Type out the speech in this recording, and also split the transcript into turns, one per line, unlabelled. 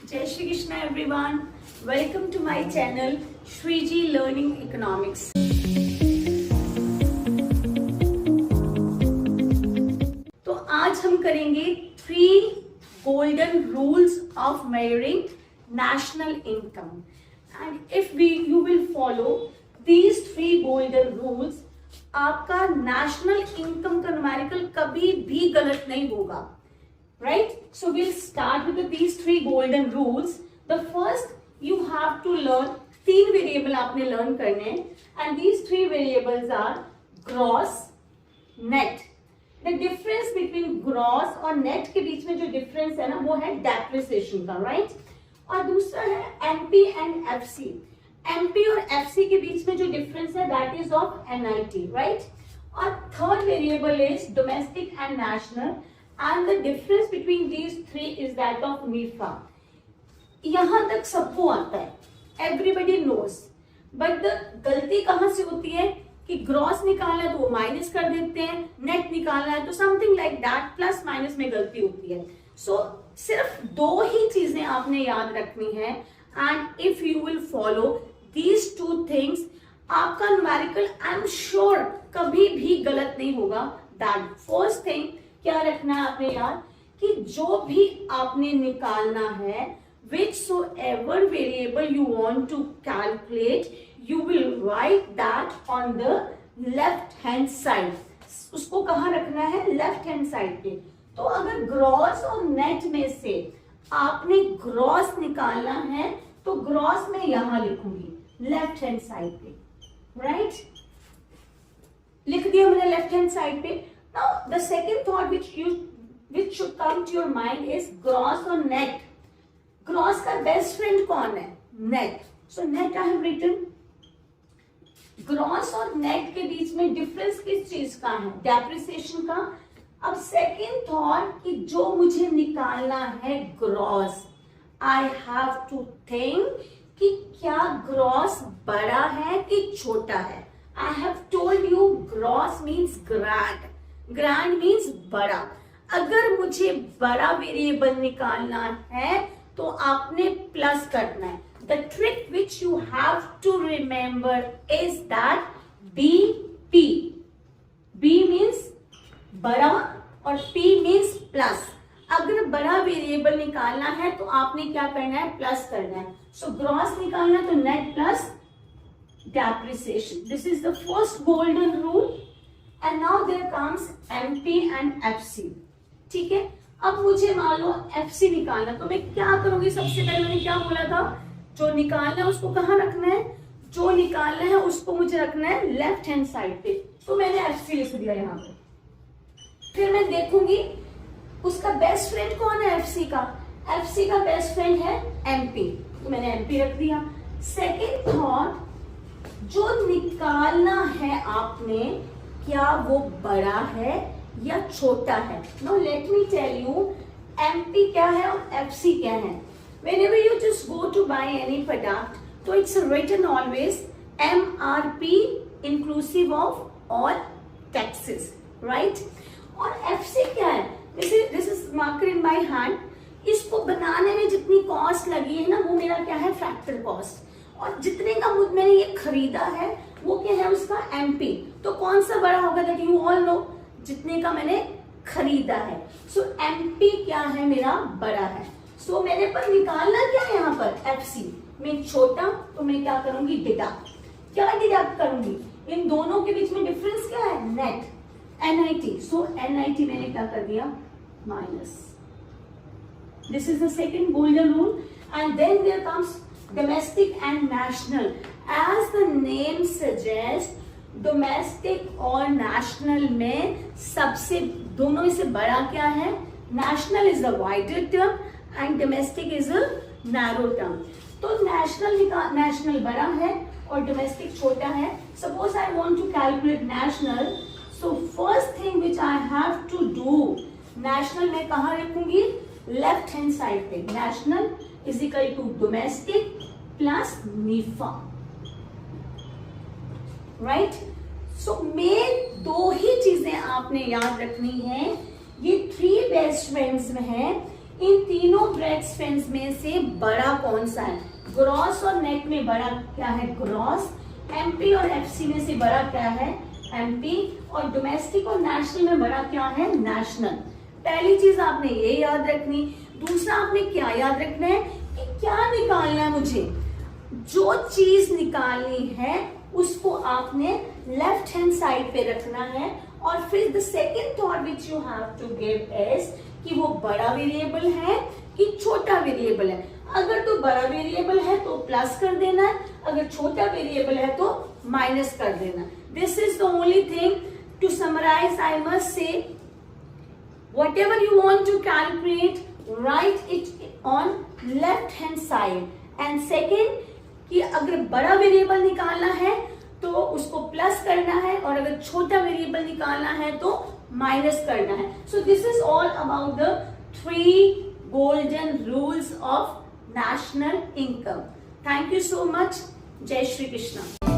Jai Shri Krishna everyone. Welcome to my channel Shriji Learning Economics. तो आज हम करेंगे 3 golden rules of measuring national income. And if you will follow these 3 golden rules, आपका national income का numerical कभी भी गलत नहीं होगा. Right? So we'll start with these 3 golden rules. The first, you have to learn 3 variable आपने learn करने, and these 3 variables are gross, net. The difference between gross और net के बीच में जो difference है ना, वो है depreciation का, right? और दूसरा है MP and FC. MP और FC के बीच में जो difference है, that is of NIT, right? और third variable is domestic and national. And the difference between these 3 is that of NIFA. यहां तक सबको आता है, everybody knows. But the गलती कहां से होती है कि ग्रॉस निकालना है तो वो माइनस कर देते हैं, नेट निकालना है तो something like that, plus minus में गलती होती है. सो सिर्फ 2 ही चीजें आपने याद रखनी है. And if you will follow these 2 things, आपका न्यूमेरिकल आई एम श्योर कभी भी गलत नहीं होगा. दैट फर्स्ट थिंग क्या रखना है आपने याद कि जो भी आपने निकालना है, whichsoever variable you want to calculate, you will write that on the left hand side. उसको कहाँ रखना है? लेफ्ट हैंड साइड पे. तो अगर ग्रॉस और नेट में से आपने ग्रॉस निकालना है तो ग्रॉस में यहां लिखूंगी लेफ्ट हैंड साइड पे. राइट, लिख दिया मैंने लेफ्ट हैंड साइड पे. Now the second thought which should come to your mind is gross or net. Gross का best friend कौन है? Net. So net I have written. Gross और net के बीच में difference किस चीज का है? Depreciation का. अब second thought कि जो मुझे निकालना है gross, I have to think कि क्या gross बड़ा है कि छोटा है. I have told you gross means grand. Grand means बड़ा. अगर मुझे बड़ा वेरिएबल निकालना है तो आपने प्लस करना है. The trick which you have to remember is that BP. B means बड़ा और P मीन्स प्लस. अगर बड़ा वेरिएबल निकालना है तो आपने क्या करना है? प्लस करना है. सो ग्रॉस निकालना तो net plus depreciation. This is the first golden rule. And now there comes MP and FC. ठीक है, अब मुझे मान लो FC निकालना, तो मैं क्या करूंगी? सबसे पहले मैंने क्या बोला था? जो निकालना है उसको कहाँ रखना है? जो निकालना है उसको मुझे रखना है लेफ्ट हैंड साइड पे. तो मैंने FC लिख दिया यहाँ पे. फिर मैं देखूंगी उसका बेस्ट फ्रेंड कौन है? FC का. FC का बेस्ट फ्रेंड है MP, तो मैंने MP रख दिया. सेकेंड थॉट, जो निकालना है आपने, क्या वो बड़ा है या छोटा है? Now let me tell you, MP क्या है और FC क्या है. Whenever you just go to buy any product, तो it's written always MRP inclusive of all taxes, right? और FC क्या है? This is marker in my hand. इसको बनाने में जितनी कॉस्ट लगी है ना, वो मेरा क्या है? Factor cost. और जितने का मैंने ये खरीदा है वो क्या है? उसका MP. तो कौन सा बड़ा होगा? दैट यू ऑल नो, जितने का मैंने खरीदा है. सो MP क्या है? मेरा बड़ा है. सो मेरे पर निकालना क्या है यहाँ पर? FC. मैं छोटा, तो मैं क्या करूंगी? डिडक्ट. क्या डिडक्ट करूंगी? इन दोनों के बीच में डिफरेंस क्या है? नेट. NIT. सो NIT मैंने क्या कर दिया? Minus. This is the second golden rule. And then there comes domestic and national. As the name suggests, domestic और national में सबसे दोनों में से बड़ा क्या है? National is a wider term and domestic is a narrow term. तो national बड़ा है और domestic छोटा है. Suppose I want to calculate national, so first thing which I have to do, national मैं कहाँ रखूंगी? Left hand side पे. National is equal to domestic plus NIFA. Right? So main 2 ही चीजें आपने याद रखनी है. ये 3 बेस्ट फ्रेंड्स में है. इन तीनों ब्रेड स्पेंड्स में से बड़ा कौन सा है? ग्रॉस और नेट में बड़ा क्या है? ग्रॉस। एमपी और एफसी में से बड़ा क्या है? एमपी। और डोमेस्टिक और नेशनल में बड़ा क्या है? नेशनल। पहली चीज आपने ये याद रखनी। दूसरा आपने क्या याद रखना है कि क्या निकालना है मुझे? जो चीज निकालनी है उसको आपने लेफ्ट हैंड साइड पे रखना है। और फिर the second thought which you have to give is कि वो बड़ा वेरिएबल है कि छोटा वेरिएबल है। अगर तो बड़ा वेरिएबल है तो प्लस कर देना है, अगर छोटा वेरिएबल है तो माइनस कर देना। This is the only thing to summarise. I must say whatever you want to calculate, write it on left hand side. And second कि अगर बड़ा वेरिएबल निकालना है तो उसको प्लस करना है और अगर छोटा वेरिएबल निकालना है तो माइनस करना है। So this is all about the 3 golden rules of national income. Thank you so much. जय श्री कृष्ण।